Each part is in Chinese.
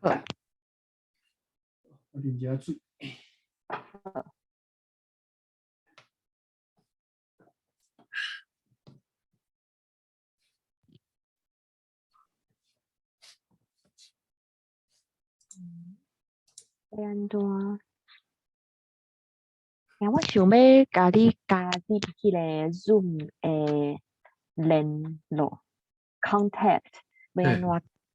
好，我啉遮水。要安怎？我想要甲你加入迄个 Zoom 诶联络 contact，要安怎？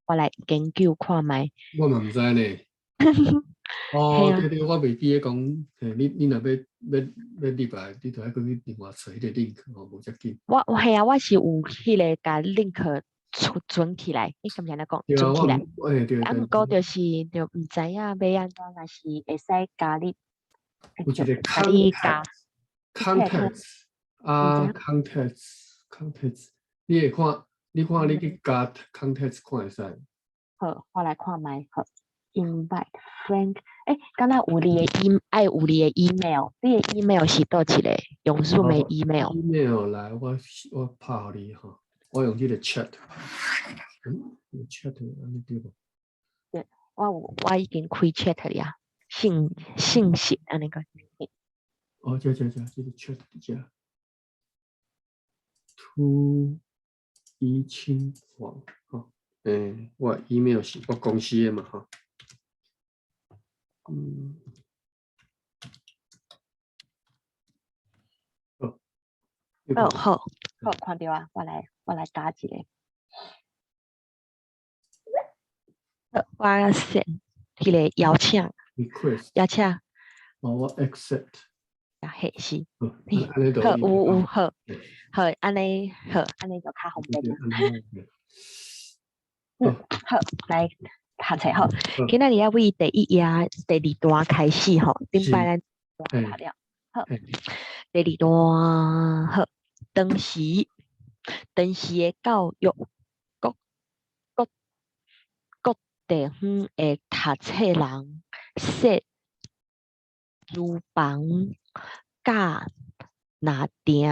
我来研究看觅。我嘛毋知呢。哦，对对，我袂记咧讲，你若要入来，你就爱去另外找迄个 link， 无遮紧。我是有迄个甲 link 存起来，敢若安尼讲，存起来。对。啊，毋过就是毋知影要安怎，若是会使加你。有一个 contacts 啊 contacts， 你会看，你去加 contacts 看会使。好，我来看觅。好 ，invite friend， 敢若有你的有你的 email， 你的 email 是倒一个？用 Zoom 的 email。来，我拍互你吼，我用这个 chat。chat 安尼对无？对，我已经开 chat 了，信息安尼个。哦，这个 chat 遮。涂怡清黄，吼，我 email 是我公司的嘛，吼，好，看到啊，我来打一个。我 send 迄个邀请。我 accept。嘿是。好，好，安尼就较方便啦。好，来读册吼。今仔日要为第一页第二段开始吼，顶摆咱读了。好，第二段好，当时的教育各地方的读册人设厨房甲拿定，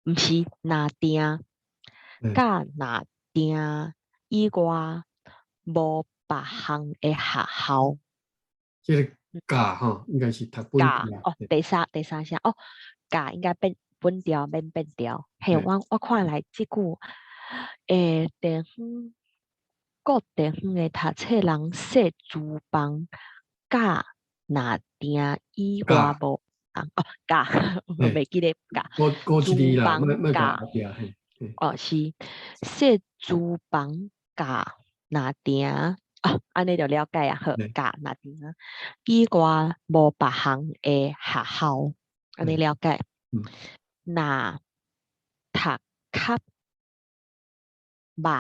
毋是拿定，甲拿定以外无别项的学校。这个甲吼，应该是读本调哦，第三项哦，甲应该变本调变调。嘿，我看来即句地方各地方的读册人设厨房甲拿定以外无哦，甲袂记得甲厨房甲哦是设厨房甲拿定啊，安尼就了解啊。好，甲拿定以外无别项的学校，安尼了解。那读较肉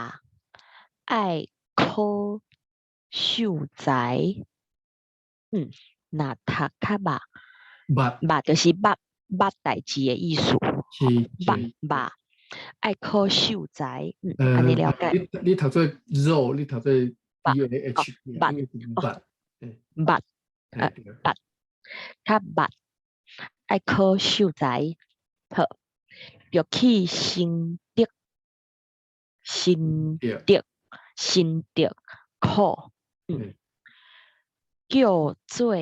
爱考秀才。那读较肉就是捌代志的意思。肉爱考秀才。安尼了解。你读做肉，你读做 BAH， 捌较捌爱考秀才。好，要去新德考。叫做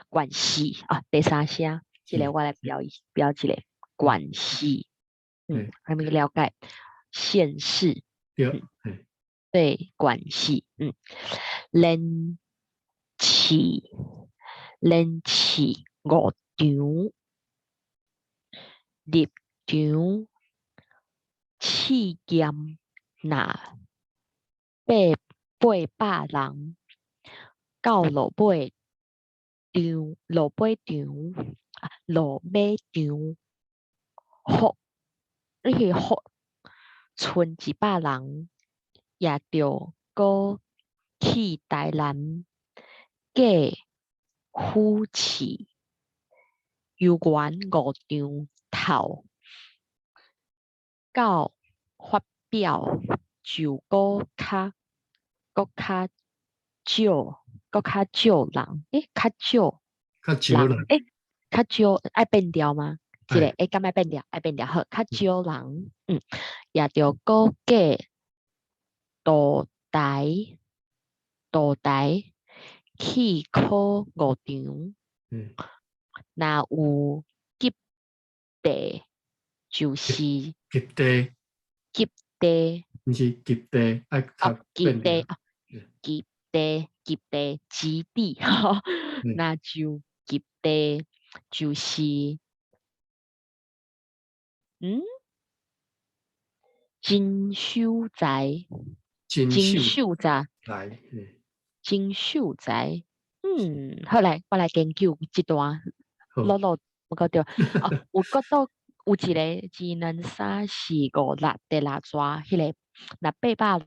管系啊，第三声，这个我来标一个管系。还没了解县市。对，管系。连市5场，入场试验那800人到落尾场，好，你去好，剩100人也着搁去台南过夫市游园5场头，到发表就搁较少人。较少人爱变调吗？即个会敢爱变调，爱变调好，较少人，也着估计大台去考5场，若有及第就是及第，及第，毋是及第，爱较及第变调。及第基地，那就及第就是真秀才，真秀才，来，真秀才。好来，我来研究这段。落不够对哦，有觉到有一个2、3、4、5、6第六抓，迄个那800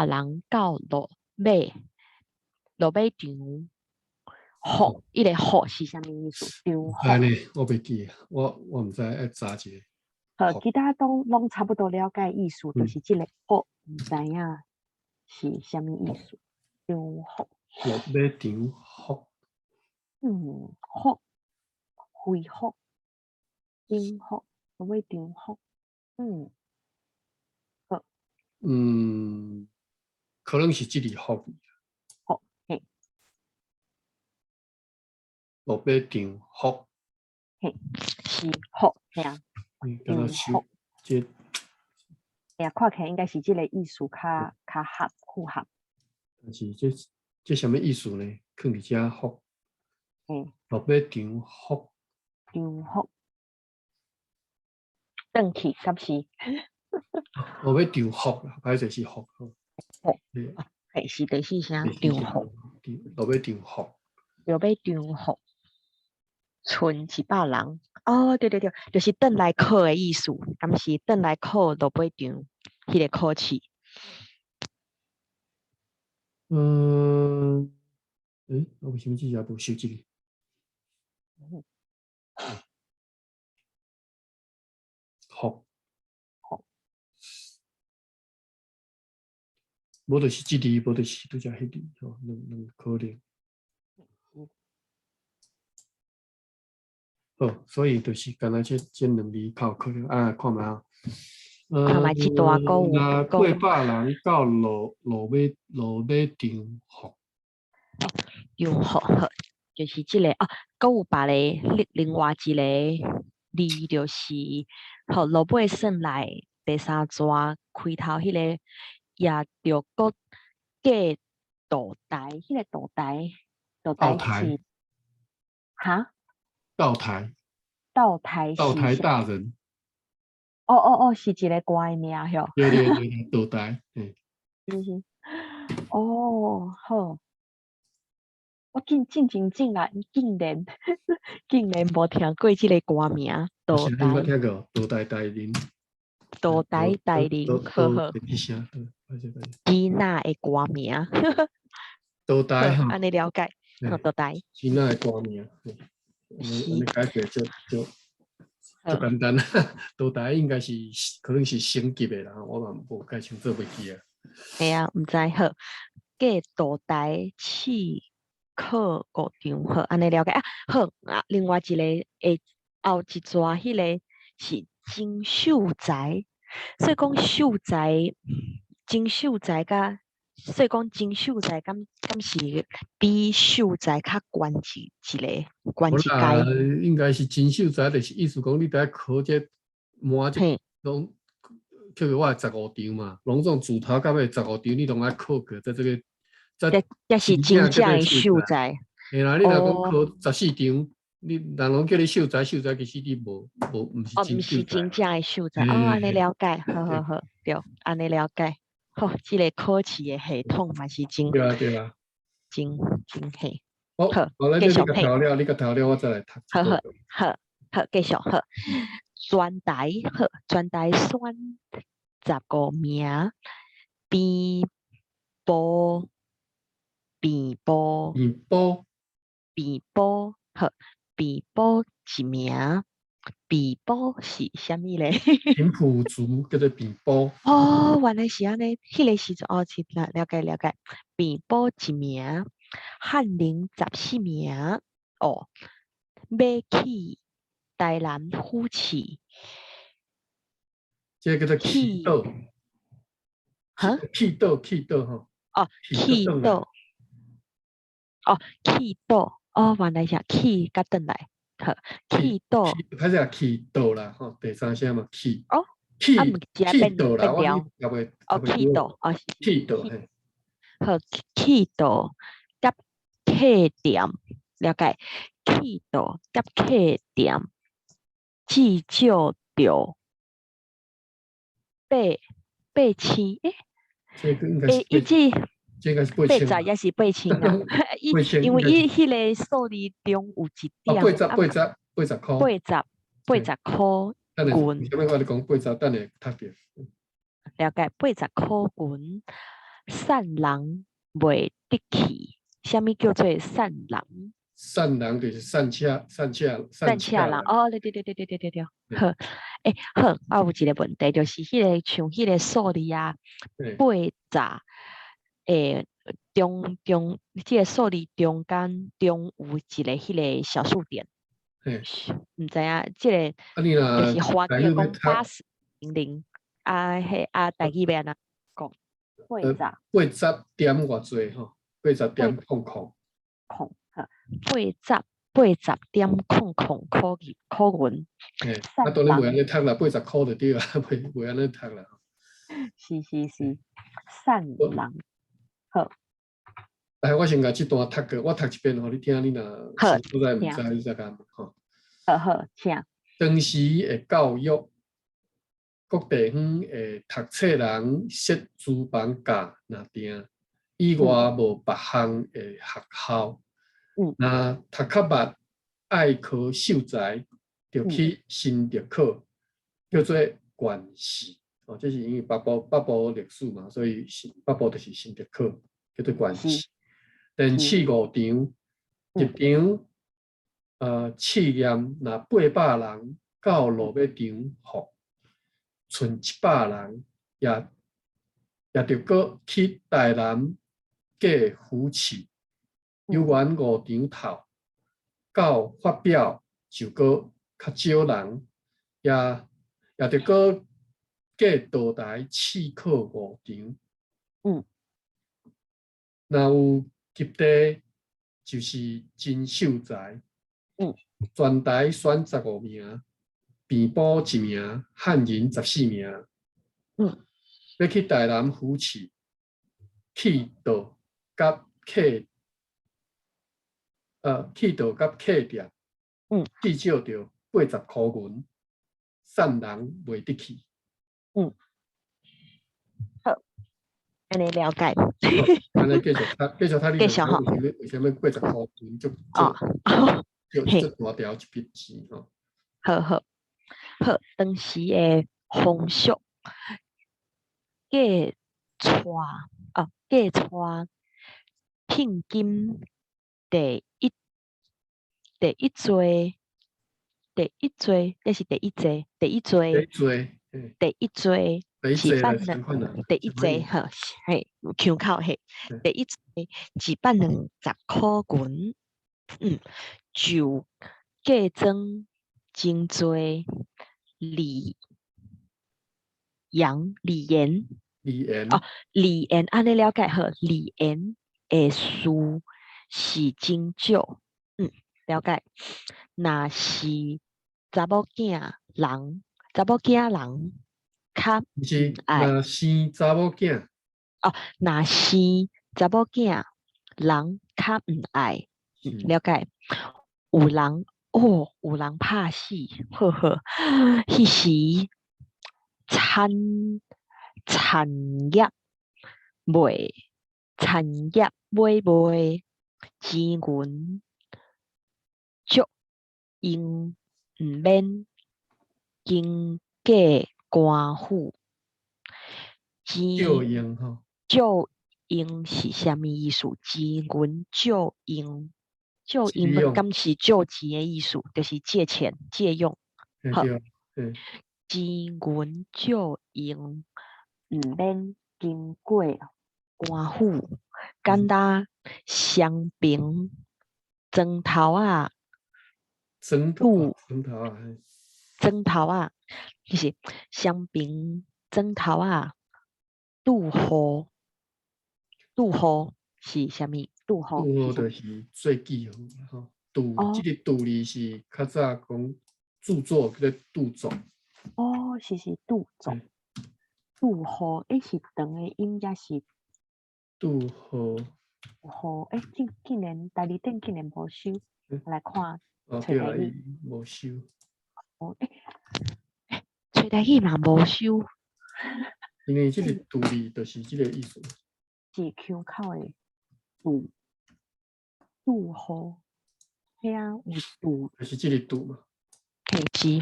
人到落尾场，好，迄个好是啥物意思？场好。呢，我袂记，我毋知爱查一下。好，其他拢差不多了解意思，就是即个好，毋知影是啥物意思？场好。落尾场好。好，恢复，场好，落尾场好。好。可能是即个福。好，嘿。落尾场福。嘿，是福，嘿啊。福。即哎呀，看起来应该是即个意思较符合。但是这什么意思呢？放伫遮福。落尾场福。场福。转去敢是？落尾场福，歹势是福。嘿，是第四声场福。落尾场福。落尾场福。剩100人。哦，对，就是转来考的意思，敢是转来考落尾场迄个考试。我为什么记下无收这个？福。无就是即字，无就是拄则迄字，两可能。好，所以就是干那这两字靠可能啊，看觅啊。看觅这段歌有那800人到落尾场福。场福好，就是即个佫有别个另外一个字，就是好落尾算来第3抓开头迄个也着佫计大台，迄个大台是哈？道台是大人。是一个歌的名吼。对，道台。好。我进来，竟然无听过即个歌名，道台。我听过道台大人。道台大人，好。第几声？囡仔的歌名。道台哈，安尼了解。道台。囡仔的歌名。安尼解决就简单啦。道台应该是可能是升级的啦，我嘛无介清楚袂记啊。嘿啊，毋知好。计道台去考5场，好，安尼了解啊。好啊，另外一个后一抓迄个是真秀才，所以讲秀才，真秀才甲，所以讲真秀才敢是比秀才较悬一阶。应该是真秀才，就是意思讲你在考这满这拢，譬如我15场嘛，拢总自头到尾15场你拢爱考过，在这个这是真正的秀才。嘿啦，你若讲考14场，人拢叫你秀才，其实你无毋是真正的秀才。安尼了解，好，对，安尼了解。好，即个考试的系统嘛是真。对啊。真嘿。好，继续嘿。你个调了，我再来读。好，继续好。全台好，全台选15名，边部好，边部1名，边部是啥物咧？平埔族叫做边部。原来是安尼，迄个时阵是了解。边部1名，翰林14名。要去台南夫妻这个叫去倒，哈去倒吼，哦去倒来，去倒哦去倒哦，原来是去甲转来，好去倒歹势去倒啦吼，第三声嘛去哦，啊毋是去倒啦，我变调哦去倒哦是去倒嘿，好去倒甲客店了解，去倒甲客店至少着8,000诶。这个应该是伊即这应该是8,0008000吧，也是8,000啊，伊8000因为应该是伊迄个数字中有一啊，点啊，80箍，八十八十箍等下为群，什么我咧讲80，等下读着，了解80箍群，善人袂得去，啥物叫做善人？善人就是善车人人，哦，对，好，好，我有一个问题，就是像迄个数字啊，对80，即个数字中间有一个迄个小数点，嘿，毋知影即个啊你就是华语台语要读8000台语要安怎讲？80点偌济吼，80.00，空，80.00箍元，啊善当然袂安尼人读啦，80箍就对啦，袂安尼读啦。是善人，好，来，我先甲即段读过，我读一遍互你听，你若好，实在毋请，知，你再甲吼。好，请，当时的教育，各地方的读册人设资房价若定，以外无别项的学校，若读较捌爱考秀才，就去新竹考，叫做县试。哦，这是因为北部历史嘛，所以北部就是新竹考，叫做县试。连试5场，一场试验若800人到落尾场服，剩100人也着搁去台南过扶持，游玩5场头，到发表就搁较少人，也着搁过倒台试考5场。若有及第，就是真秀才。全台选15名，平埔1名，汉人14名。要去台南扶持，去倒甲客店，至少着80箍元，善人袂得去。好，安尼了解，安尼继续读，你就继续吼，为什么80箍元就嘿，大条一笔钱吼？好，当时的风俗，嫁娶聘金第一桌，这是第一桌，第一桌一百两，第一桌吼，嘿，腔口嘿，第一桌120箍元，就嫁妆真多礼言哦，礼言安尼了解好，礼言的事是真少，了解。若是查某囝人较是爱若生查某囝，哦，若是查某囝人较毋爱，了解。有人拍死，迄时产业买钱银足用毋免经过官府，照钱用吼，照用是啥物意思？钱银照用敢是照钱的意思？就是借钱借用。好，钱银照用毋免经过官府，简单双平砖头啊，枕头枕头啊，枕头啊，就是双边枕头啊，拄好是啥物？拄好拄好是啥物？就是做记号啦吼。拄即哦个拄字是较早讲著作叫做拄作，哦，是拄作嘿拄好，是长的音也是拄好。好，竟然台语顶竟然无收，嗯来看哦对啦，找台语，伊无收。哦找台语嘛无收，因为即个拄字就是即个意思。是腔口的拄好，遐有拄就是即个拄嘛。嘿是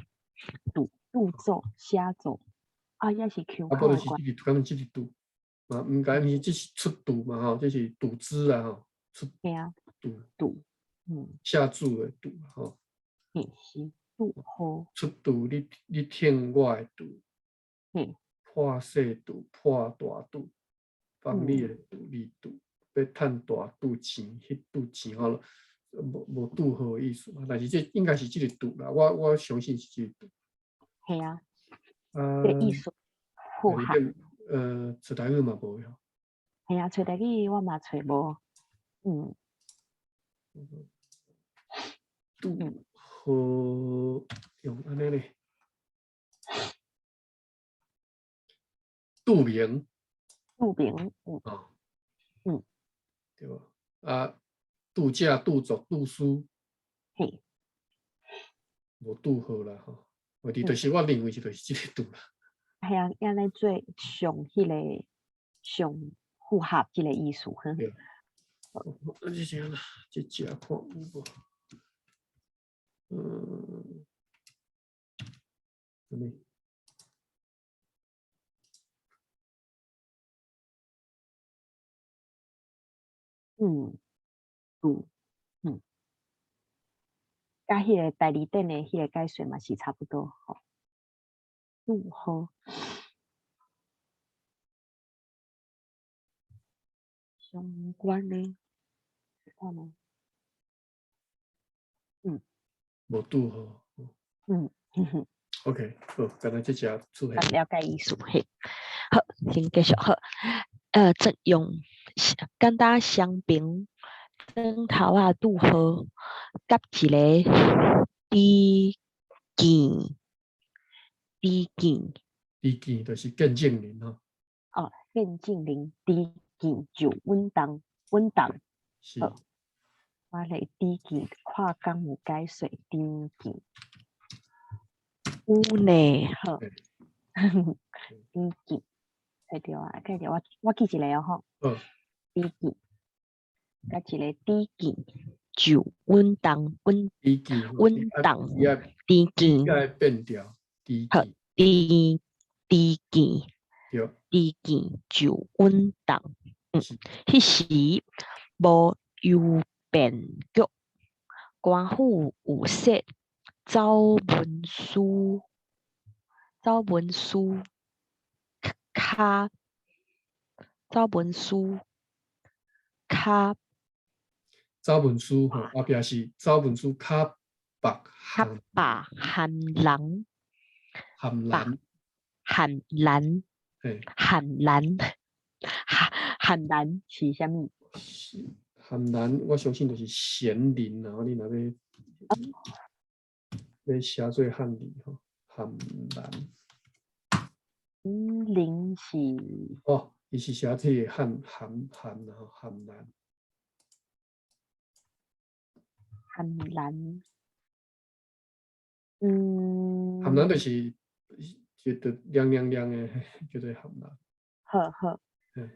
拄作写作，也是腔啊，无就是口的关，即个，可能即个拄嘛，毋该是即是出拄嘛吼，这是拄字啊吼，出嘿啊拄拄，下注的拄吼，嘿是拄好，出拄你听我的拄，嘿破细拄，破大拄，帮你的拄你拄，要趁大拄钱，迄拄钱吼，无拄好的意思嘛，但是这应该是即个拄啦，我相信是即个拄。嘿啊，这啊，艺术符合，出台语嘛无哟。嘿啊，找台语我嘛找无，拄好用安尼咧，拄名拄名，啊，嗯对吧？啊，度假、度作、度书，嘿，无拄好啦吼。问题就是我认为就是即个拄啦。嘿啊，安尼做上迄个上符合即个意思，对，那就这样啦，这食看有无？安尼拄，甲迄个代理店的迄个解说嘛是差不多吼，拄好，相关的，看吗？无拄好。哼哼，OK，好，刚才这只出现。了解意思嘿。好，先继续好。用简单相平枕头啊拄好，甲一个滴见滴见意见就是见证人吼，见证人滴见就稳当稳当。是好，我来滴见看讲有解说滴见有呢，好，嘿滴见睇到啊，睇到我记一个哦吼，好，滴见甲一个滴见就稳当意见吼，稳当伊滴见爱变调，意好见滴见。对，意见就稳当。是迄时无邮便局，官府有设走文书卡走文书卡找文书吼，后壁是找文书较白含把含人把含蓝，含蓝嘿，含蓝含蓝是啥物？是含蓝，我相信就是咸灵，然后你若要写做汉字吼，含蓝零是哦，伊是写这个含然后含蓝，含蓝，含蓝就是觉得亮亮亮的，叫做含蓝，好好嘿，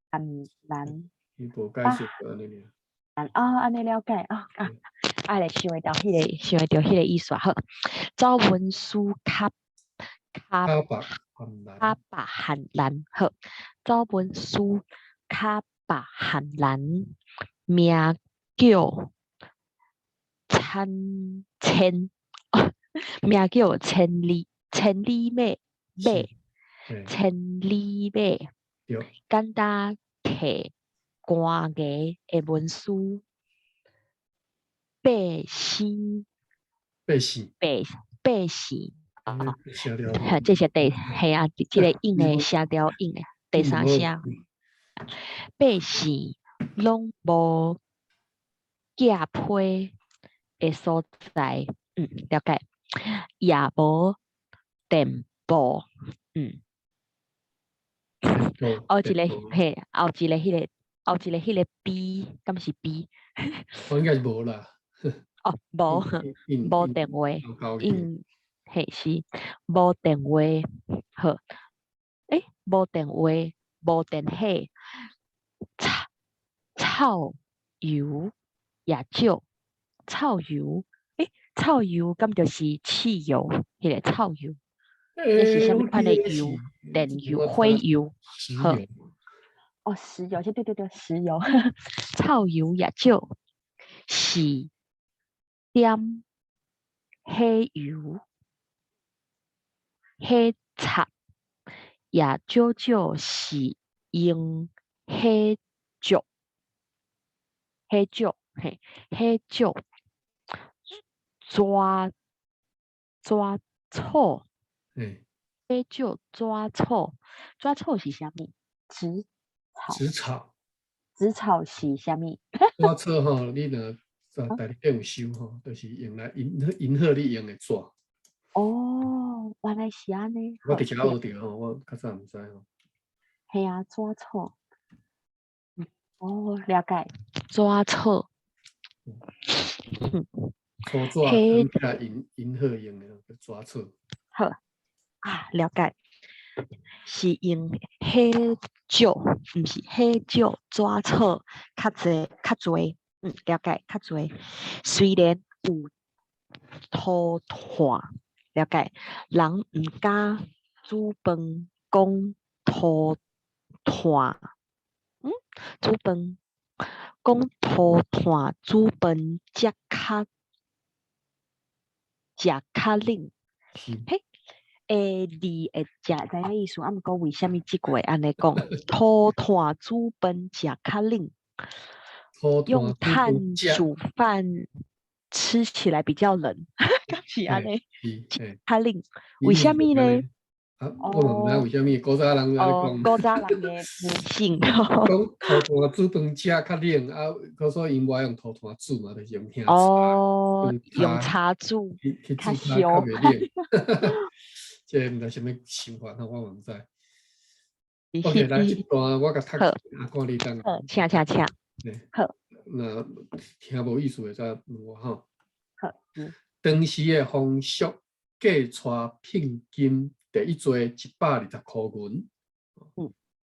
含蓝。伊无解释过安尼尔，安尼了解来想会到迄个意思好，走文书卡较白含蓝，白含蓝好，走文书卡白含蓝，名叫千名叫千里马是，嘿，千里马，对，简单摕官衙的文书百姓背死，背死写了无？这是系啊，这个音的写条音的第三声，背死拢无架批的所在，了解，也无电报，后一个嘿，后一个迄个 B，敢是 B？我应该是无啦。哦，无电话，嘿是无电话，好，无电话，无电火，臭油也少，臭油，臭油敢就是汽油，迄个臭油，这是什么款的油？电油、火油，好，石油，对，石油，臭油也少，是点火油，火柴也少是用火烛，嘿，火烛抓草，火烛抓草是啥物？紫草是啥物？抓草吼，你若在台里有收吼，就是用来引火你用的纸。哦，原来是安尼。我伫遐学着吼，我较早毋知吼。系啊，抓草。哦，了解。抓草。粗纸起来引火用的抓草。好啊，了解。是用火烛，毋是火烛抓草较侪，了解较侪。虽然有土炭，了解，人毋敢煮饭讲土炭，煮饭讲土炭煮饭食较冷，嘿。字会知影意思，毋过为虾米即句会安尼讲？土炭煮饭食较冷，用炭煮饭吃起来比较冷，敢是安尼？较冷，为虾米呢？我嘛毋知为虾米，古早人安尼讲。古早人的迷信。讲土炭煮饭食较冷啊，所以因无用土炭煮嘛，就是用茶。用茶煮，较烧，较袂冷。这毋知啥物想法，我嘛毋知。OK， 来这段我甲读，看你当。请。好。那听无意思的再问我吼。好。当时的风俗计出聘金第一做120块银。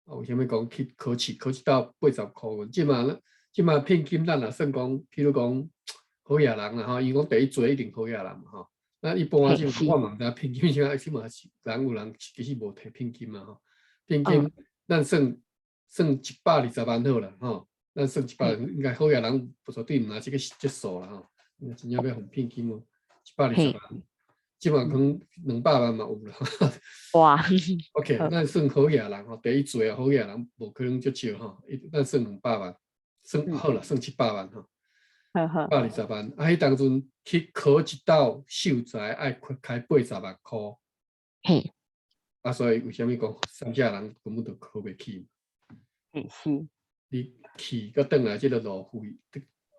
为虾米讲去考试到80块银？即马聘金咱也算讲，譬如讲好野人啦吼，伊讲第一做一定好野人嘛吼。那一般即我嘛毋知聘金啥，起码是人有人其实无摕聘金嘛吼。聘金咱算120万好啦吼，咱算100，应该好野人不绝对毋拿这个结束啦吼。真正要互聘金哦，120万，即马可能200万嘛有啦。哇 ！OK， 咱算好野人吼，第一做好野人无可能足少吼，咱算200万，算好啦，算700万吼。120万，迄当阵去考一道秀才爱开80万块。嘿。所以为虾米讲乡下人根本就考袂起？是。你去个转来，即个路费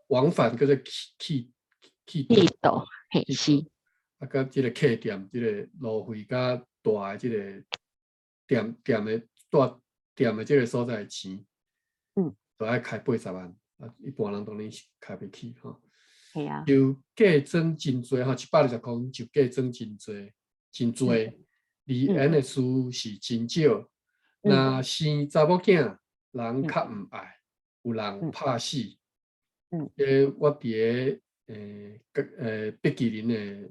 往返叫做去倒，嘿是。甲即个客店，即个路费甲大的即个店的大店的即个所在钱，都爱开80万。一般人当然是开不起吼。系啊。就价增真多吼，120块就价增真多，而演的事是真少。那生查某囝，人较唔爱，有人怕死。我伫个碧麒麟的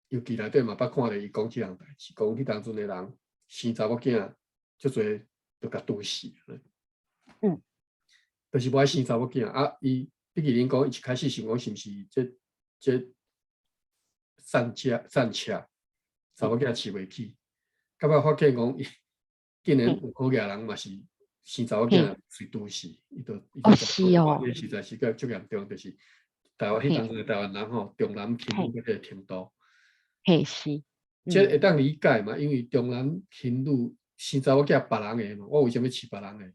游记内底嘛，捌看到伊讲即样代志，讲迄当阵的人生查某囝，足侪就甲毒死。就是无爱生查某囝啊！伊碧麒麟讲，伊一开始想讲是毋是这善车查某囝饲袂起，到尾发现讲，竟然有好野人嘛是生查某囝随毒死，伊就是哦，实在是个足严重，就是台湾迄当中的台湾人吼，重男轻女迄个程度，嘿是，即会当理解嘛？因为重男轻女生查某囝别人的嘛，我为什么饲别人的？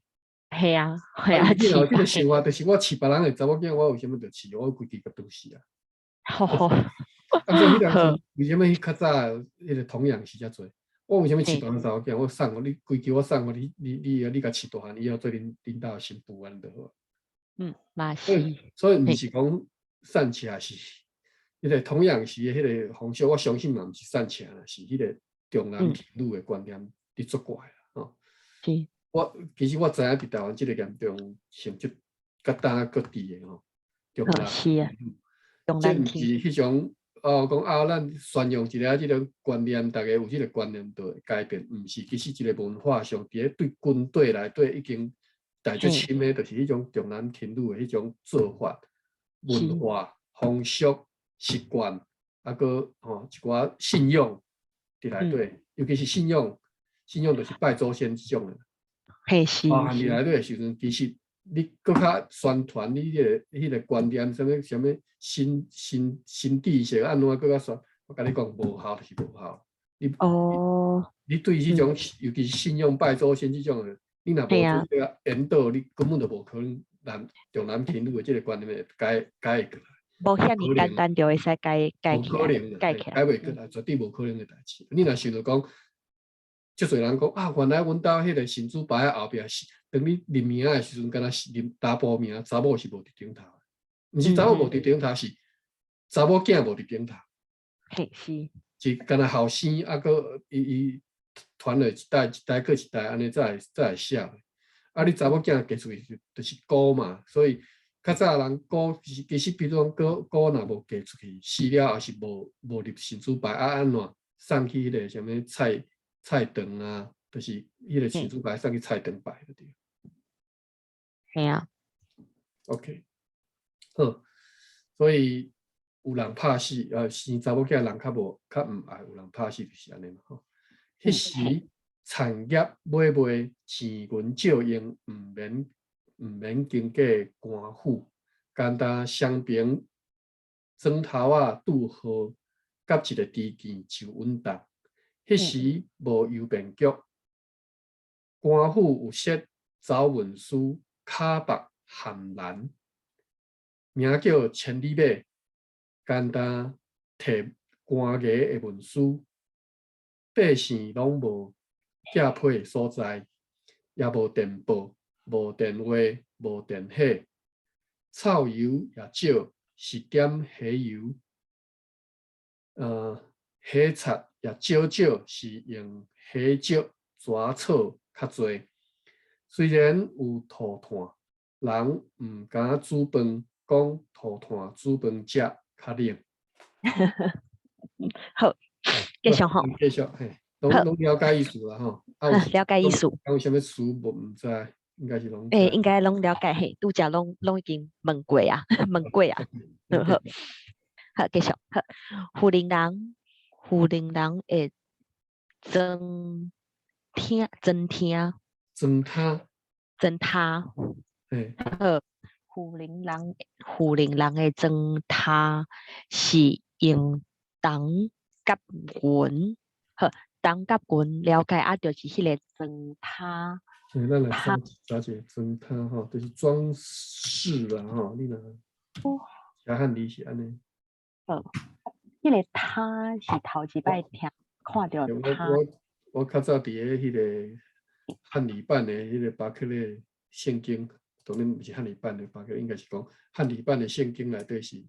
嘿啊，嘿啊，啊，你若有饲即个想法，就是我饲别人的查某囝，我为什么着饲？我规矩个都是啊。吼吼，啊，所以迄当好，时为什么较早迄个童养是遮多？我为什么饲嘿别人查某囝？我送互你规矩，我送互你甲饲大汉以后做恁兜的新妇安就好。嘛所以，是，所以毋嘿是讲散车是迄个同样是迄个方式，我相信嘛毋是散车啦，是迄个重男轻女的观念伫作怪啦吼。是，其实我知影伫台湾即个严重性质较大各地的吼，重男是啊，轻女，重即毋是男轻女，迄种讲咱宣扬一个即个观念，大家有即个观念就会改变，毋是，其实一个文化上，伫咧对军队内底已经大最深的，就是迄种重男轻女的迄种做法、文化、风俗、习惯，啊个吼一寡信用伫内底，尤其是信用就是拜祖先即种的。嘿是包含伫是，内底的时阵，其实你搁较宣传你迄个观念，什么新知识安怎搁较宣？我甲你讲无效就是无效。哦，你对即种，尤其是信用拜祖先即种的，你若无做这个引导，你根本就无可能重男轻女的即个观念会改过来。无遐尼简单就会使改无起来，可能改起来，改袂过来，绝对无可能的代志。你若想着讲，足侪人讲啊，原来阮兜迄个神主牌后壁是，当你认名的时阵，敢若是认查甫名，查某是无伫顶头的，毋是查某无伫顶头，是查某囝无伫顶头。嘿是，是敢若后生啊，个伊传了一代过一代，安尼才会写。啊，你查某囝嫁出去就是孤嘛，所以较早人孤其实比如讲孤若无嫁出去，死了也是无入神主牌啊，安怎送去迄个什么菜场啊，就是迄个神主牌送去菜场摆就对。嘿啊， OK， 好，所以有人拍死，生查某囝人较毋爱，有人拍死就是安尼嘛吼。迄时产业买卖钱银照用，毋免经过官府，简单双边砖头仔拄好，甲一个支箭就稳当。迄时无邮便局，官府有设走运输，卡白含蓝，名叫千里马，简单摕官衙的文书，百姓拢无寄配的所在，也无电报，无电话，无电火，草油也少，是点火油。火柴也少，是用火竹、蛇草较侪。虽然有土炭，人毋敢煮饭，讲土炭煮饭食较冷。好，继续吼，继续，嘿，拢了解意思啦吼。了解意思，有啥物词无毋知？应该是拢知。应该拢了解嘿，拄则拢已经问过啊，问过啊，好，好，继续，好，胡林人会装装他，嘿，好，胡林人的装他是用铜甲云，好，铜甲云了解啊，就是迄个装他。咱来查者装他吼，就是装饰啦吼。你若写汉字是安尼。迄个他是头一摆听看到他。我较早伫个迄个汉语版的迄个巴克勒圣经，当然毋是汉语版的巴克勒，应该是讲汉语版的圣经内底是，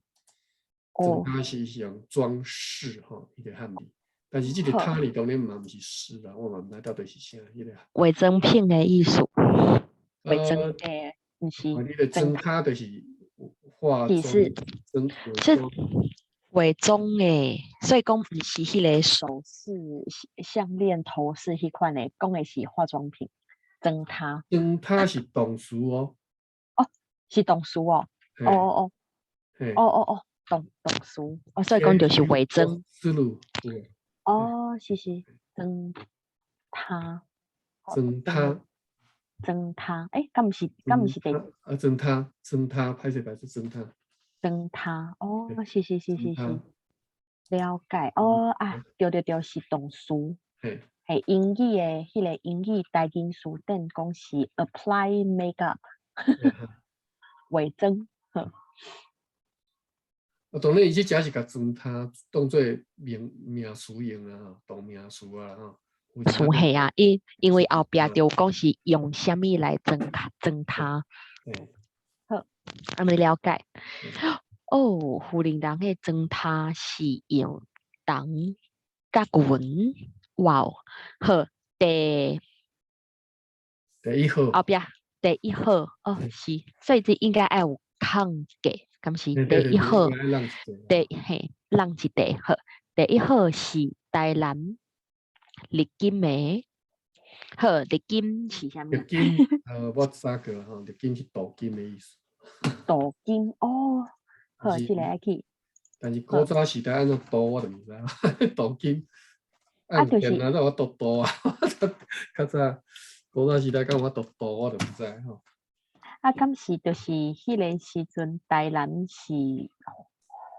装他是用装饰吼，迄个汉字。但是即个他哩当然嘛毋是诗啦，我嘛毋知到底是啥。迄个伪装品的艺术，伪装毋是你的装他就是化妆，是伪装诶，所以讲毋是迄个首饰、项链、头饰迄款诶，讲诶是化妆品。装他是动词哦。哦，是动词哦。哦，动词。所以讲就是伪装。哦，是装他。装他，敢毋是第装他，歹势装他。灯塔哦，嘿是是是灯塔，是是，了解哦啊，对对对，是动词，嘿，系英语的迄个英语代金书顶讲是 apply makeup 嘿哈伪装，呵，当然伊即只是甲灯塔当做名词用啊，吼，当名词啊，吼，有一款是啊，因为后壁啊，就讲是用什么来装它，嘿，好，阿咪了解。嘿，哦，富林人的装它是用铜甲云，哇哦，好，第第一号，后壁第一号哦是，所以这应该要有空格，咁是第对对对对，应一号，该让一个第嘿，让一第好，第一号是台南日金的，好，日金是啥物？日金，我知个吼，日金是镀金的意思。镀金哦，好，但是这个爱去，但是古好，早时代安怎镀我就毋知啊，镀金啊，就是按电啊，怎我镀啊？较早古早时代敢有法度镀我就毋知吼。啊，敢是就是迄个时阵台南是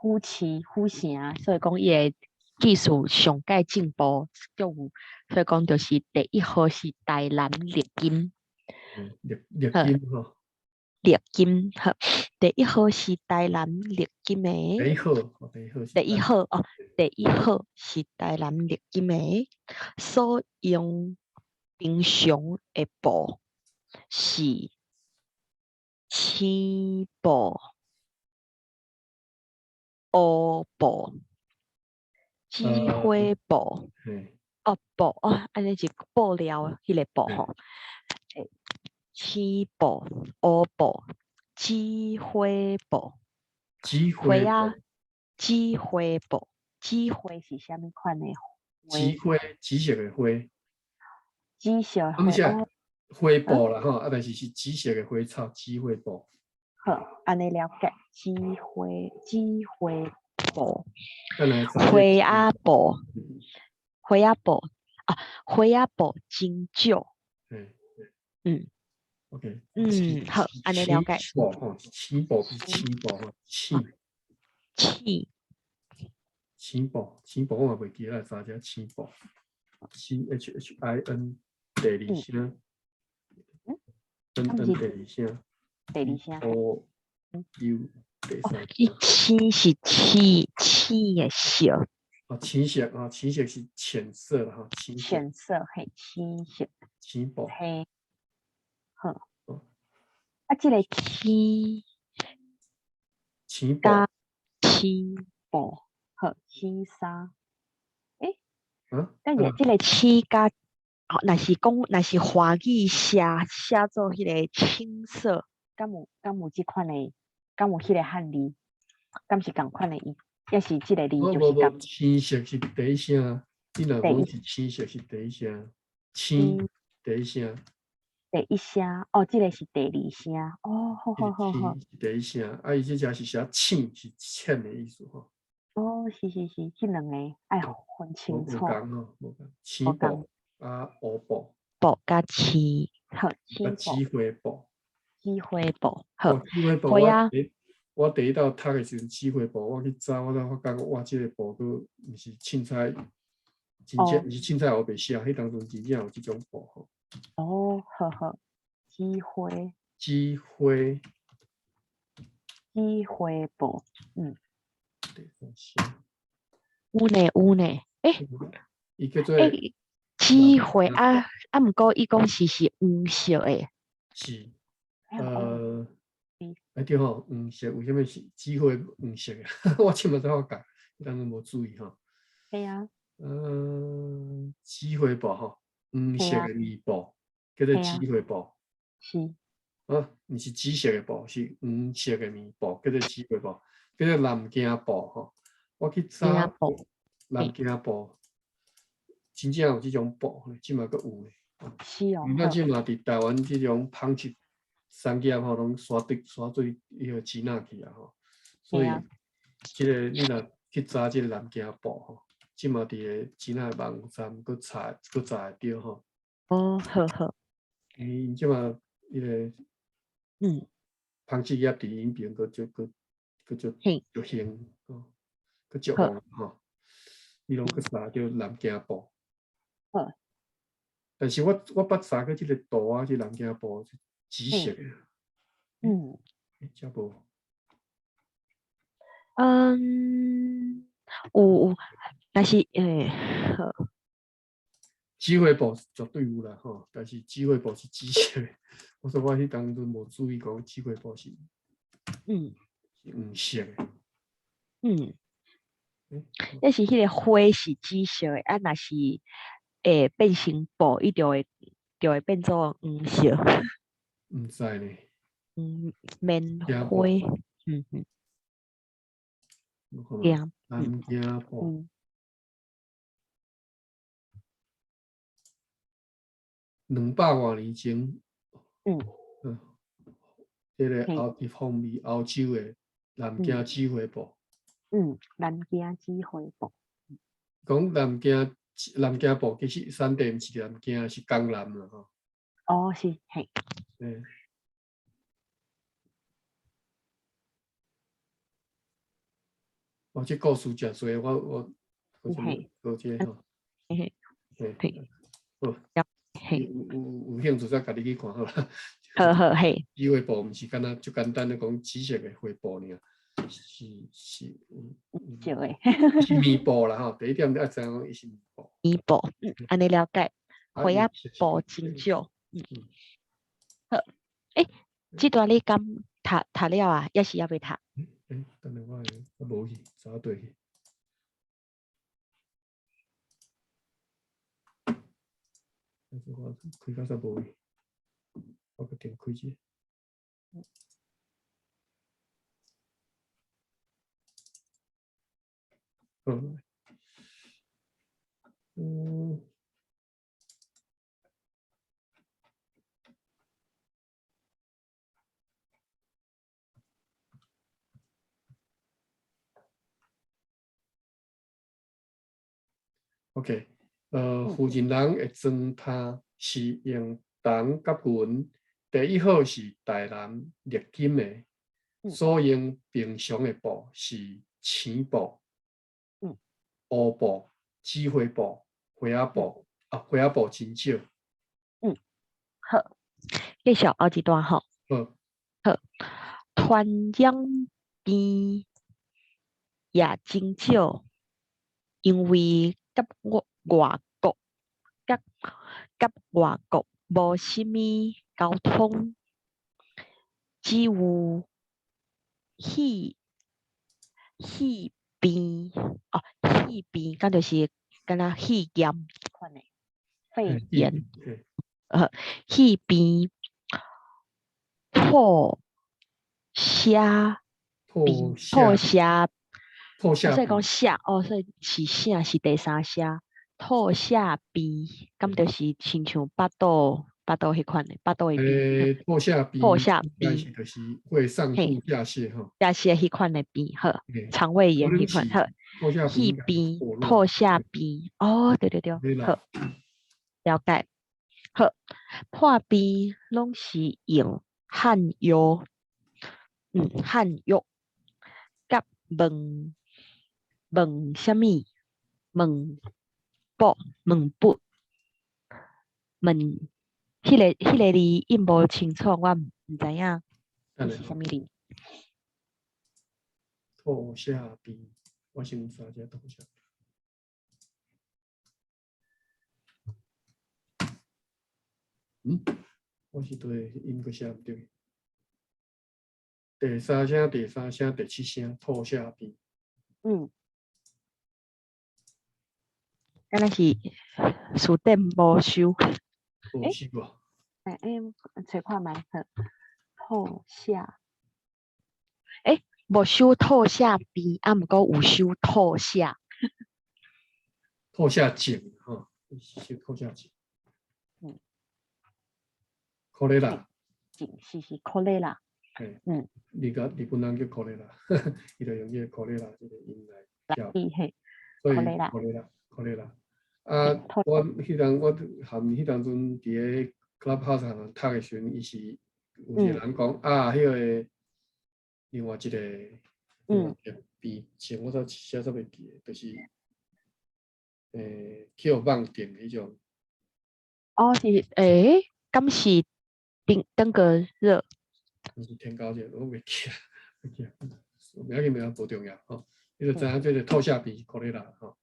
府城，所以讲伊的技术上界进步，就有所以讲就是第一号是台南日金，日好，金吼，日金好，第一号是台南日金的，第一号，第一号是第一号哦，第一号是台南日金的，所用平常的布是青布、乌布、紫呃，花布。嘿，哦，布哦，安尼是布料迄个布嘿，吼，诶，青布、乌布、紫花布、紫花花啊，布，紫花布，紫花是啥物款的花？紫色的花，紫色的啊，毋是啊，花哦，花啊，布啦吼，啊，但是是紫色的花草，紫花布，好，安尼了解，紫花布，咱来查这花啊布，嗯花啊布啊，花啊布真少，嘿嗯，OK，好，安尼了解，布吼，青布不是青青布吼，啊，青青青布我也袂记来查遮青布，CHHIN 第二嗯声嗯，，N 啊，毋 N 是第二声第二声。，O 嗯 U 第哦，三伊声。青是青的色，啊，青色啊，青色是浅色哈，青色浅色系青色，青布黑好。哦，啊，这个青青布加青布好青纱，诶，啊，等下这个青加哦，若是华语写做迄个青色，敢有这款的，敢有迄个汉字，敢是共款的意，也是这个字就是共无，青色是第一声，你若第一讲是青色是第一声，青青第一声，第一声，哦，这个是第二声，哦，好这个好好好。青是第一声，啊，伊这只是写青是浅的意思吼，哦，是是是，这两个爱分清无楚，共吼，无共，青布无共啊，乌布布甲青，好啊，青布、紫花布。紫花布，好哦，紫花布花啊，我第一道读的时阵，紫花布我去找，我才发觉哇，这个布都毋是凊彩，真正哦毋是凊彩黑白写，迄当中真正有即种布吼。哦，好好，紫花紫花，紫花布，嗯，第三写，有呢，伊叫做诶，紫花蓝毋过伊讲是黄色诶，是哎哦，是对吼，黄色为什么是紫花黄色的？我真毋知我讲，当中无注意吼。系啊，紫花布吼，黄系啊，色的棉布叫做紫系啊，花布。是啊，毋是紫色的布，是黄色的棉布，叫做紫花布，叫做南京布吼。我去新加查坡，南京布，真正有即种布，即嘛阁有诶。是哦，好，咱即嘛伫台湾即种纺织产业吼，拢刷对迄个钱仔去啊吼。所以系啊，即个你若去查即个南京布吼，即嘛伫个钱仔网站查会着吼。哦，好，因即嘛迄个。嗯，纺织业伫因边，佫佫就嘿，就兴哦，佫足好，旺吼。伊拢佫杀叫南京布，好，但是我捌杀过即个图啊，即南京布是紫色的，嗯遮无。嗯，有，但是好，紫花布绝对有啦吼，但是紫花布是紫色的。我说我迄当阵无注意讲紫花布是嗯黄色的。嗯，嗯要是迄个花是紫色的，啊，若是变成布，伊就会变做黄色，毋知呢，棉惊花，布，嗯嗯，我看嘛，惊，南京布嗯200多年前，嗯嗯，迄个嘿欧洲的南嗯京紫花布，南京紫花布，讲南京布其实产地毋是南京，是江南啦吼。哦是嘿，嗯，这故事真多，我怎么嘿，做这吼？嘿嘿嘿，嘿，好，了有嘿，有兴趣再家己去看好啦。好好嘿，紫花布毋是敢若就简单的讲紫色的花布尔，是少诶，是棉布啦吼。第一点要知影讲伊是棉布，衣布，安尼了解，啊，伊花啊是布黄色的。真少，嗯，好，这段你敢读了啊？也是要未读？等下我无去找对去，但是我开到煞无去，我个点开者。好，嗯。OK，附近人的装他是用铜甲银，第一号是台南绿金的，所用平常的布是青布、乌布、紫花布、花仔布，花仔布真少。好，继续后一段吼。好，好，团养边也真少，因为甲外国无虾米交通，只有去边敢就是敢若肺炎款的肺炎，去边破虾破破下虾。所以讲破下边，下所以是啥是第三下，吐下边，咁就是亲像巴肚迄款的，巴肚的边，破下吐边应该下边，是就是会上嘿，吐下泻哈。下泻迄款的边，好，嘿，肠胃可炎迄款，能是好，破下边应该是迄边破烂，吐下边，哦，对对对，对啦。好，了解，好，破边拢是用汗药，汗药，甲问什么？问布问布问迄个字印无清楚，我毋知影伊等下吼，是啥物字。破下边，我先查一下破下。我是对音个写毋对。第三声、第三声、第七声，破下边。敢若是书店无收。无试过。找看觅好。吐下，无收吐下边，毋过有收吐下。破下井哈，是破下井。可勒啦，是可勒啦。日本人叫可勒啦，伊就用这个可勒啦这个音来跳，所以可勒啦。我迄当阵伫个 Clubhouse 上读的时阵，伊是有一个人讲迄个另外一个嗯，边前我写煞袂记，就是去互网顶迄种，哦是敢是登革热？毋是天高热，我袂记啊，袂记啊，名字无重要吼。你就知影这个透下边是可丽啦吼。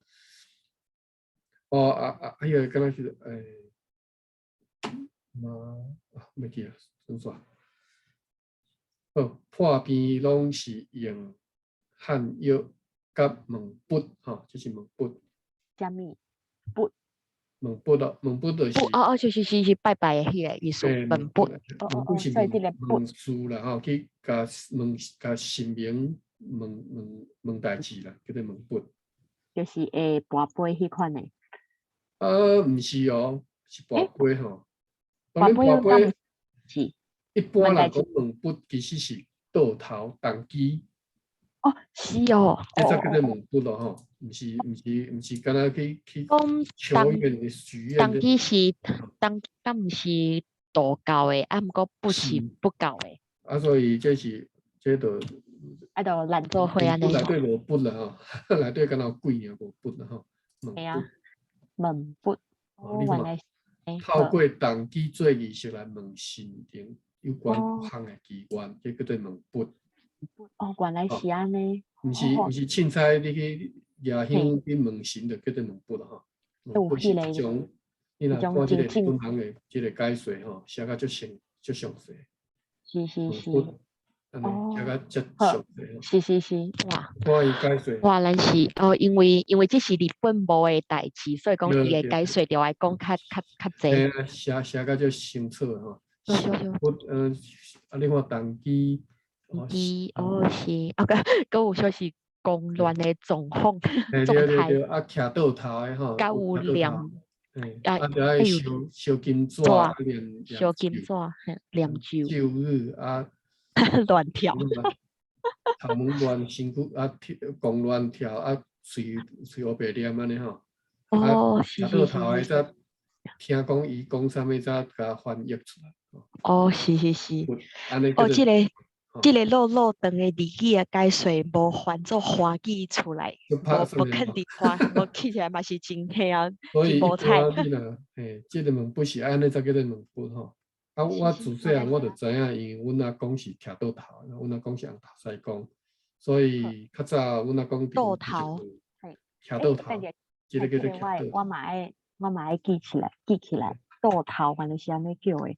哦迄个敢若是袂记啊，算煞。好，破边拢是用汉药甲毛笔吼，这是毛笔。虾米不毛笔咯，毛笔就是不是拜拜的迄个意思，毛本不笔，毛笔是所以这个不问事啦吼，去甲神明问代志啦，叫做毛笔。就是会跋杯迄款的，毋是哦，是跋杯吼。当跋然跋杯敢杯是一般人讲问代志毛笔其实是倒头动机，哦，是哦，这才叫做毛笔咯吼，毋是敢若去讲求愿的许愿的。当机是敢毋是道教的，啊，毋过不是是不教的，所以这就啊，就咱做伙毛安尼吼，笔内底无笔啦吼，内底敢若有鬼尔无笔啦吼，毛系啊，笔。问不你看，原来是透过动机做仪式来问神灵有关各哦项的祈愿，这叫做问笔。哦，原来是安尼，毋是哦，凊彩你去压嘿，香去问神，就叫做问笔啦吼。有问笔是迄个一种，你若一种看这个日真正，本人的这个解说吼，写甲足详细，问是，笔安尼写哦，甲足好，详细吼。是，哇。看伊解说，哇，咱是哦，因为这是日本无的代志，所以讲伊的解说就爱讲较济。写甲足清楚吼。是对对对，笔你看动机。是，个有说是公乱的状况状态，对，徛倒头的吼，甲有念徛倒头，啊，就爱还有烧金纸，纸、念烧金纸、念咒、咒语乱跳。头毛乱，身躯狂乱跳，喙乌白念安尼吼，哦，徛倒头的则听讲伊讲啥物，则甲翻译出来，哦，是，哦，安尼叫做这个落长的字语的解说，无翻做华语出来，就拍出无来嘛。肯定花，无起起来嘛是真嘿啊，所以一真无彩。般你若即个问笔是安尼才叫做问笔吼。我自细汉我就知影，因为阮阿公是徛倒头，阮阿公是红头西公，所以较早阮阿公伫倒阮头，徛倒头，即个叫做徛倒头。我嘛爱记起来，倒头原来是安尼叫的。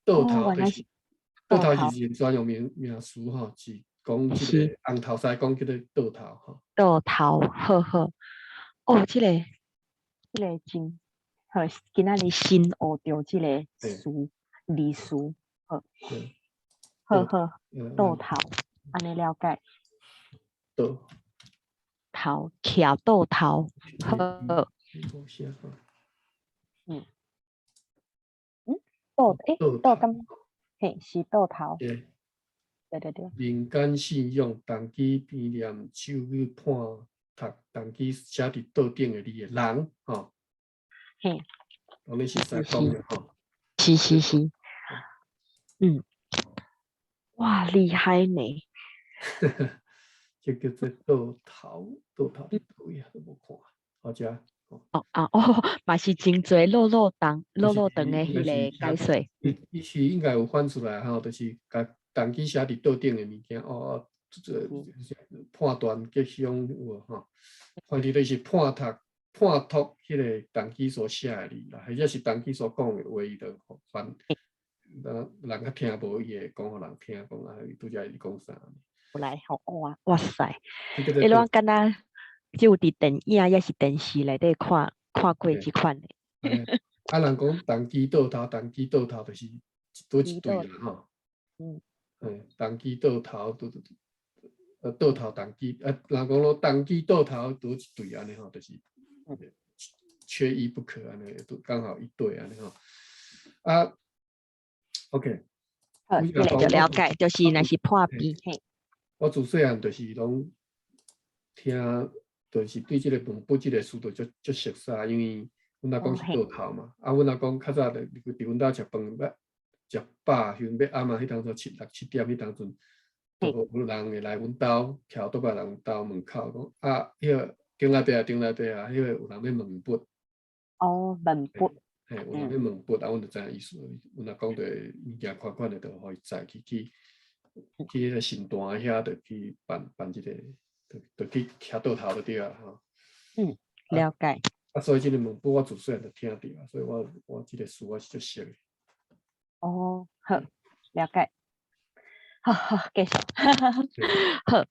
倒哦，原来是头就是倒倒头，头是一个专用名词吼，是讲即是个红头西公叫做倒头吼。倒头，好。哦，这个真好，今仔日新学到这个字词，好，倒倒头，安尼了解，倒徛倒头，好，嗯倒咁，嘿，是倒头，对。民间信仰，动机边念咒语判读，动机写伫桌顶的字的人吼，嘿，当然是西讲的吼。是，嗯，哇，厉害呢！这叫做倒头伫倒位啊？都无看，好食。嘛是真侪落长的应该是迄个解说，伊是应该有翻出来吼，就是甲动机写伫桌顶的物件判断吉凶有无吼？反正就是判读迄个动机所写的字啦，或者是动机所讲的话，伊就翻，人较听无伊会讲互人听，讲拄则伊讲啥。来，哇塞！这个迄种敢若只有伫电影也是电视内底看过即款的。人讲动机倒头，就是多一对啦吼。动机倒头，倒头动机，人讲咯，动机倒头多一对安尼吼，就是缺一不可安尼，都刚好一对安尼吼。OK，好，这个就了解，就是若是破病嘿。我自细汉就是拢听，就是对这个问笔这个事就足熟悉，因为阮阿公是倒头嘛。阮阿公较早伫阮兜食饭，要食饱，迄要暗啊，迄当初6、7点迄当阵就有人会来阮兜，徛倒来人兜门口讲啊，迄个顶内壁啊，迄个有人要问笔。哦，问笔，有人要问笔，啊，阮就知影意思。阮若讲着物件款款的，就互伊载去迄个新单遐，就去办即个，就去徛倒头就对啊吼。了解。所以即个问笔我自细汉就听着啊，所以我即个词我是足熟的。哦，好，了解。好，继续。好，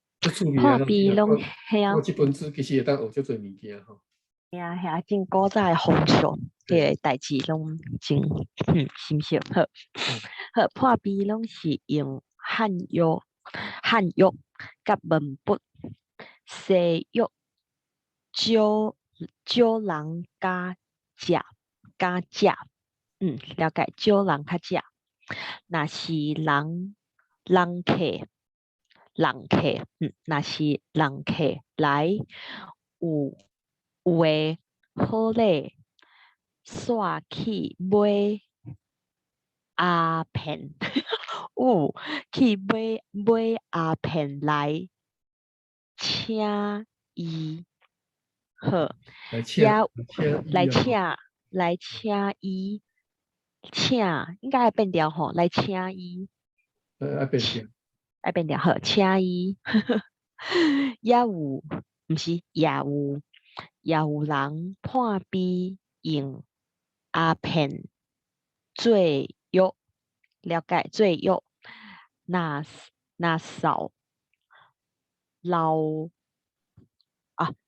破壁拢系啊。我即本书其实会当学足侪物件吼。遐真古早的风俗，迄个代志拢真深刻。好，破壁拢是用汉语甲文笔，西语少人加食，了解，少人较食。若是人客，若是人客来有诶好礼，煞去买鸦片，去买鸦片来请伊，好，来请伊，应该会变调吼，来请伊，爱变调，好，请伊，也有，毋是也有人破壁用鸦片做药，了解做药，那扫流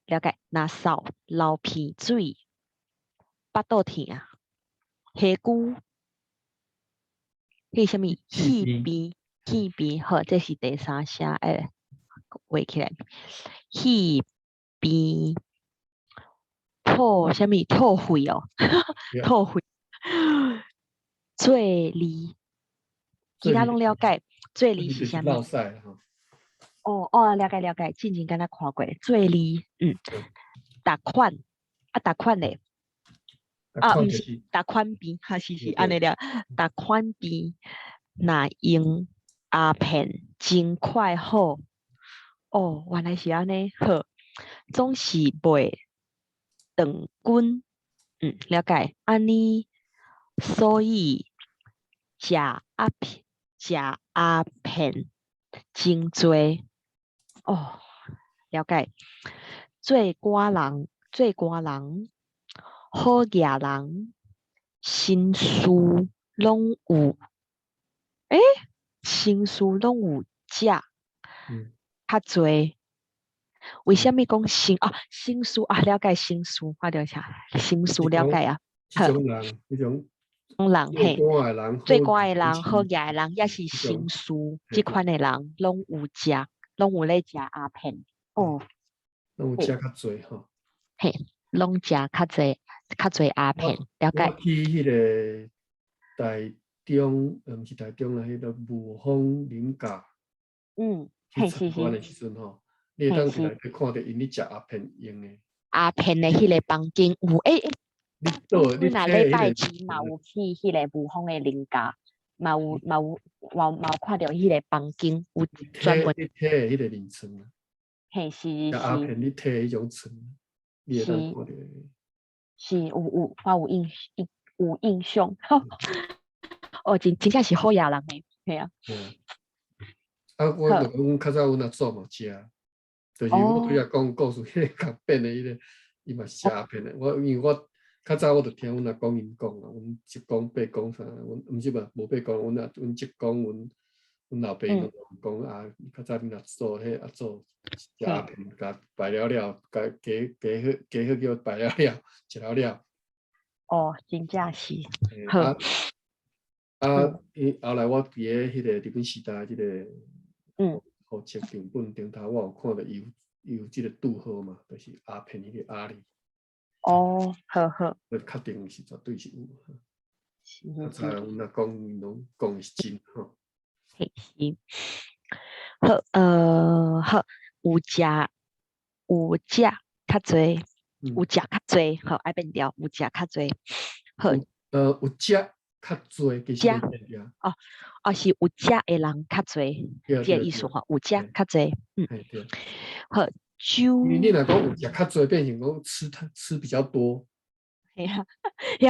了解，那扫流鼻水，巴肚疼，下久，迄什么气边，好，这是第三声，画起来，气边什么吐血哦，吐血，做利，其他拢了解，做利是啥物？了解，之前敢若看过，做利，达款咧，毋是达款边，是安尼了，达款边，若用鸦片真快好，原来是安尼，好，总是袂长滚，了解，安尼，所以食鸦片真多，了解，做寡人，好野人，心事拢有，心事拢有食，较多。为什么讲心事了解心事，我了解心事了解啊。迄种人嘿，最乖的人、好野的人，也是心事，即款的人拢有食，拢有咧食鸦片。拢有食较济吼。嘿，拢食较济鸦片，了解。我去迄个台中，毋是台中啦，迄个雾峰林家。去参观的时阵吼，你会当伫内底看到因咧食鸦片用的。鸦片的迄个房间有你若礼拜天嘛有去迄个雾峰的林家，嘛有看到迄个房间有专门。你摕的迄个眠床啊。嘿，是。鸦片你摕迄种床，你会当看到。是我有印象。真正是好野人诶，系啊。我就讲，阮较早阮阿祖嘛食，就是我拄则讲故事迄个甲变的迄个，伊嘛食鸦片的。因为我较早我就听阮阿公因讲啊，阮叔公伯公啥，阮毋是无伯公，阮叔公阮老爸拢讲啊，较早恁阿祖迄阿祖食鸦片，甲摆了，甲加好叫摆了，食了。真正是。伊后来我伫迄个日本时代迄个号册顶头，我有看到伊有即个拄号嘛，就是鸦片迄个鸦字。好。我确定是绝对是有。较早阮阿公拢讲是真吼。是。好，有食较济，好，爱变调，有食较济。好。有食较多，其实食袂一样。是有食的人较侪，对对对，这个意思吼，有食较侪。对。好，因为你酒，若讲有食较多，变成讲吃比较多。嘿啊，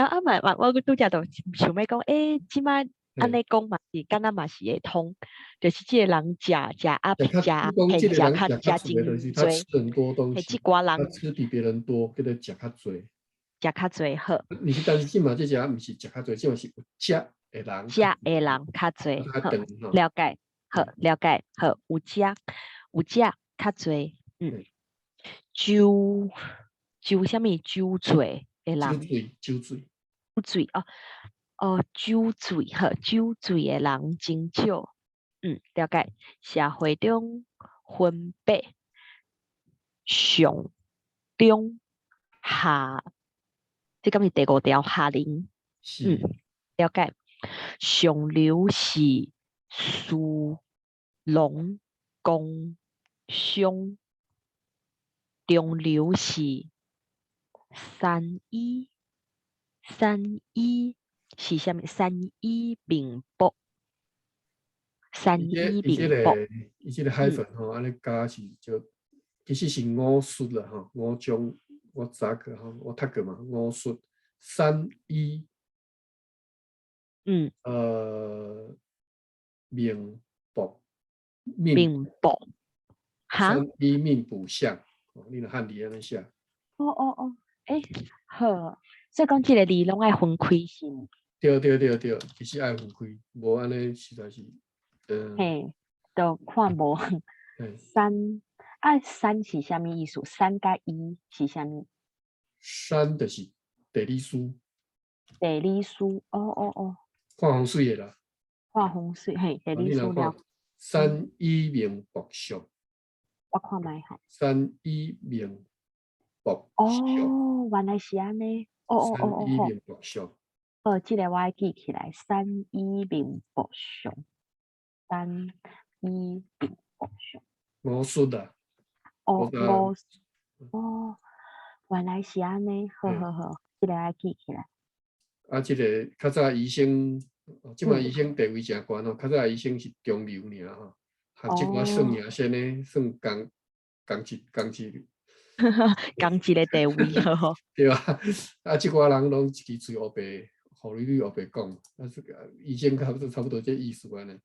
啊嘛，我拄则就想要讲，即摆安尼讲嘛是，敢若嘛是会通，就是即个人食啊，你讲这个人食较多，就是他吃很多东西，他吃比别人多，叫做食较多。食较侪好，但是即嘛这只毋是食较多，即嘛是有食的人。食的人较侪，好，了解，好，了解，好，有食较侪，酒啥物酒醉的人，酒醉酒醉好，酒醉的人真少，了解。社会中分别上中下，这敢是第5条下联，了解。上流是士农工商，中流是三医是啥物？三医并博，三医并博。伊即个海粉吼，安尼加是就其实是5术啦吼，5种我查过吼，我读过嘛，5术三医。命卜，命卜，哈？三医命卜相，你若汉字安尼写。好，所以讲即个字拢爱分开是吗？对，其实爱分开，无安尼实在是，嘿，都看无。三是啥物意思？三加一是啥物？三就是地理书。地理书，看风水的啦。看风水，嘿，地理书了。三医命卜相。我看卖吼。三医命卜相。原来是安尼。三医命卜相。即个我爱记起来，三医命卜相。三医命卜相。5术啦。原来是安尼，好，即个爱记起来。即个较早医生，即摆医生地位诚悬吼，较早医生是中流尔吼，即摆算命先呢，算工级工级的地位吼。对啊，即寡人拢一支嘴黑白，互你黑白讲，这个医生差不多这意思安尼。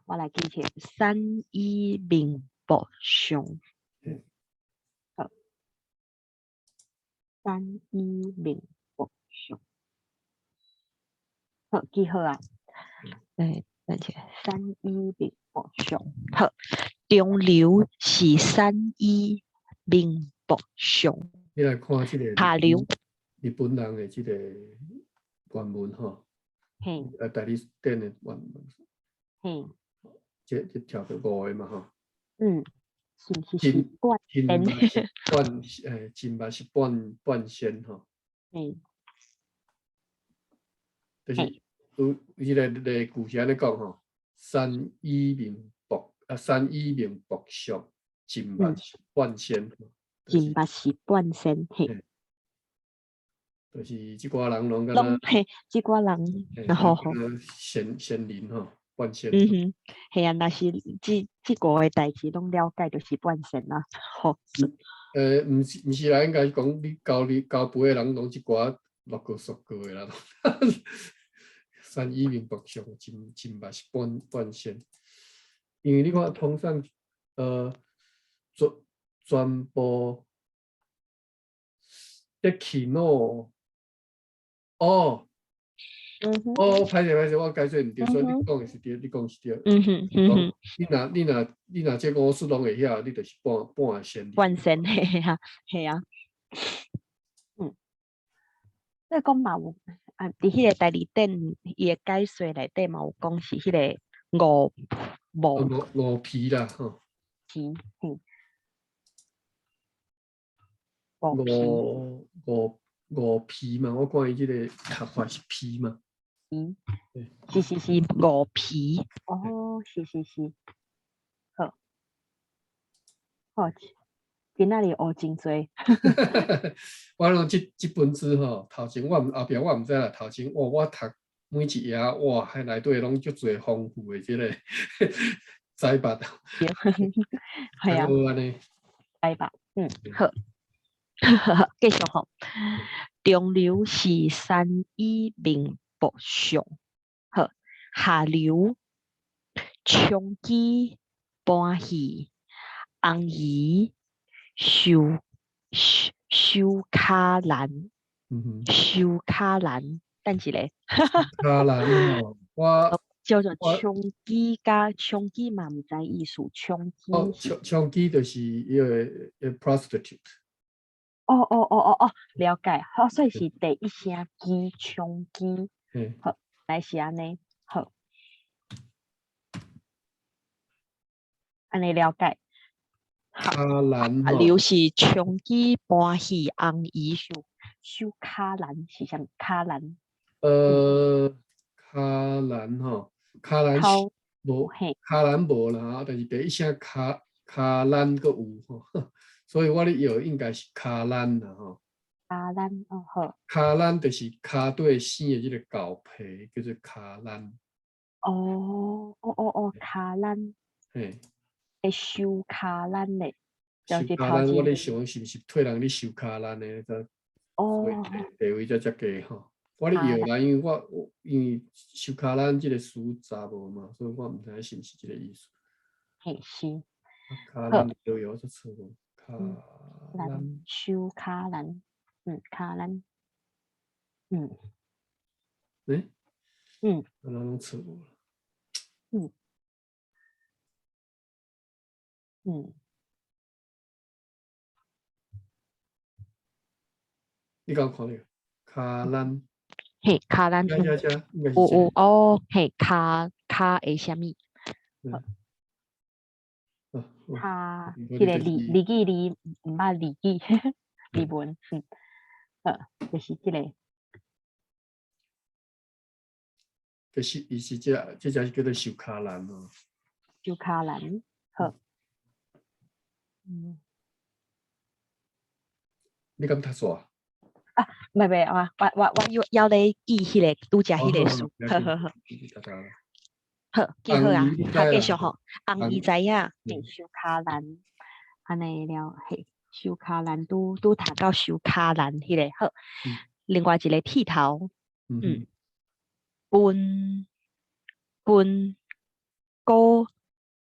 我来记起来，三医命卜相。好，三医命卜相。好，记好啊。等下，三医命卜相。好，中流是三医命卜相。你来看这个下流，日本人的这个原文吼，大理典的原文，这条到5个嘛吼。是半金嘛是半仙吼。就是有伊个故事安尼讲吼，三医命卜相，金嘛是半仙。金嘛是半仙，就是即寡人拢敢若，即寡人，然后仙灵吼，半仙。系啊，若是即5个代志拢了解，就是半仙啦。好。毋是啦，应该讲你交陪的人拢一寡六个熟个的啦。三医命卜相，金嘛是半仙。因为你看通常全部在起脑。歹势，我解释毋对，所以你讲的是对，你讲是对。你若这5术拢会晓，你就是半仙。半仙，嘿啊。所以讲嘛有伫迄个代理店伊的解说内底嘛有讲是迄个五皮啦吼。皮，五皮嘛，我看伊即个读法是皮嘛。是五皮。是。好。今仔日學真多。我拢即本书吼，頭前我後壁我毋知啦，頭前我讀每一頁哇，迄內底攏足濟豐富的即個財帛，係啊，好安尼。拜吧，好，繼續吼。中流是山以明北上，好，下流長基搬去紅衣收卡蘭，收卡蘭，等一下。卡蘭吼，叫做長基加長基嘛，唔知意思。長基長基就是一個 prostitute。了解。好，所以是第一聲基長基。好，來是安尼。好，安尼了解。卡蘭吼，流是長基搬去紅衣收卡蘭是啥？卡蘭。卡蘭吼，卡蘭無，卡蘭無啦，但是第一聲卡蘭閣有吼，所以我咧搖應該是卡蘭啦吼。卡蘭好。卡蘭就是骹底生的這個厚皮，叫做卡蘭。卡蘭。嘿，會收卡蘭咧。收卡蘭，我咧想是毋是替人咧收卡蘭咧？所以地位才低吼。我咧搖啦，因為收卡蘭即個書查無嘛，所以我毋知是毋是即個意思。嘿，是。卡蘭就有這詞無？卡蘭收卡蘭，卡蘭，卡蘭攏詞無？你敢看到？卡蘭。嘿，卡蘭。嘿，卡會啥物？卡，迄個字字唔捌字字文，就是即個。就是伊是這是叫做收卡蘭哦。收卡蘭，好。你敢讀錯啊？唔係，我要你記迄個拄則迄個書，好，記好啊，繼續吼。紅衣知影，收卡蘭，安尼了，嘿，收卡蘭拄讀到收卡蘭迄個好。另外一個剃頭，分鼓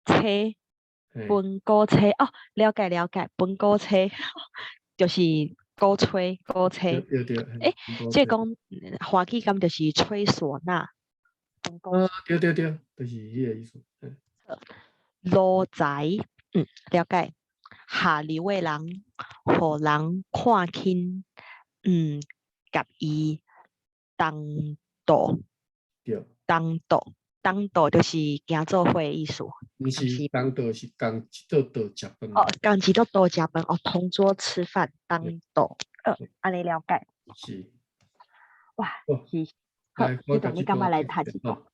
車，分鼓車哦，了解，分鼓車就是鼓吹鼓車。誒，即係講華語咁就是吹嗩吶。對，就是迄個意思。路財，了解。下流的人，互人看輕，甲伊當道，當道就是行做伙的意思。毋是當道，是共一道道食飯。共一道道食飯，同桌吃飯，當道。安尼了解。是。哇，是。好，你感覺來讀一個？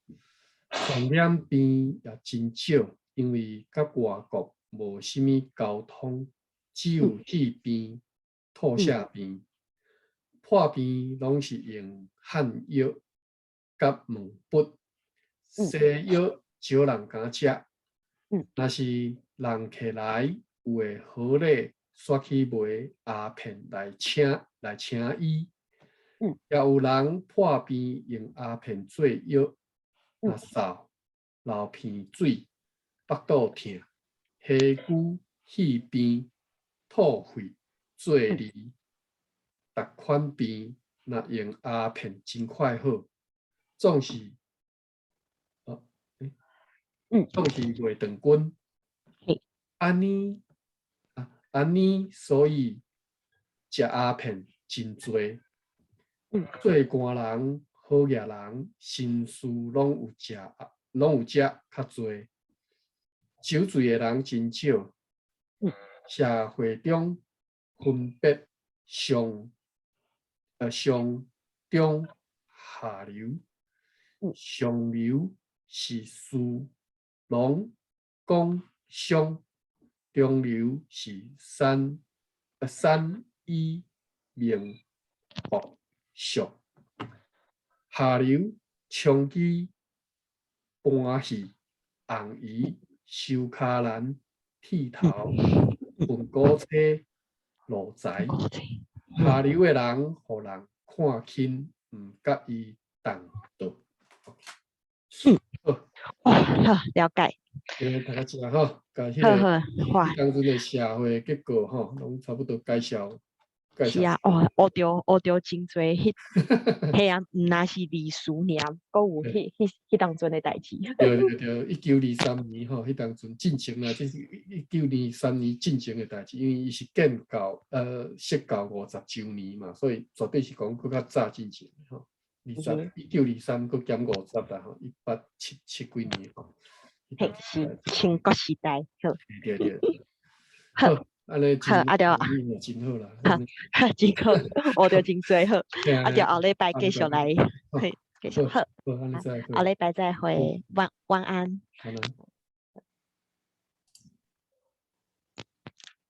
傳染病也真少，因為甲外國無啥物交通，只有肺病、吐瀉病。破病攏是用漢藥甲毛筆，西藥少人敢食。若是人客來，有會好咧，煞去買鴉片來請醫。也有人破病用鴉片做藥。若嗽、流鼻水、腹肚痛、氣龜、氣病、吐血、做痢，逐款病若用鴉片真快好，總是袂斷根。安尼，所以食鴉片真多。做官人、好業人、紳士攏有食較多。酒醉的人真少。社會中分別上中下流。上流是士農工商，中流是山依明博俗，下流冲击搬戏，红衣收卡兰剃头，分古车路财。下流的人，互人看轻，唔甲伊动道。好，了解。大家知道吼，甲迄个哇，当阵的社会结构吼，拢差不多介绍。是啊，学着真侪迄啊，毋那是历史尔，搁有迄当阵的代志。对，1923年吼，迄当阵进前啦，这是1923年进前的代志，因为伊是建到设到50周年嘛，所以绝对是讲佫较早进前吼。1923佫减50啦吼，1877几年吼。嘿，是清国时代。好，对。好，安尼好，啊着，真好啦，真好，学着真侪好，啊着后礼拜继续来，嘿，继续好，好，安尼再会，后礼拜再会，晚安。晚安。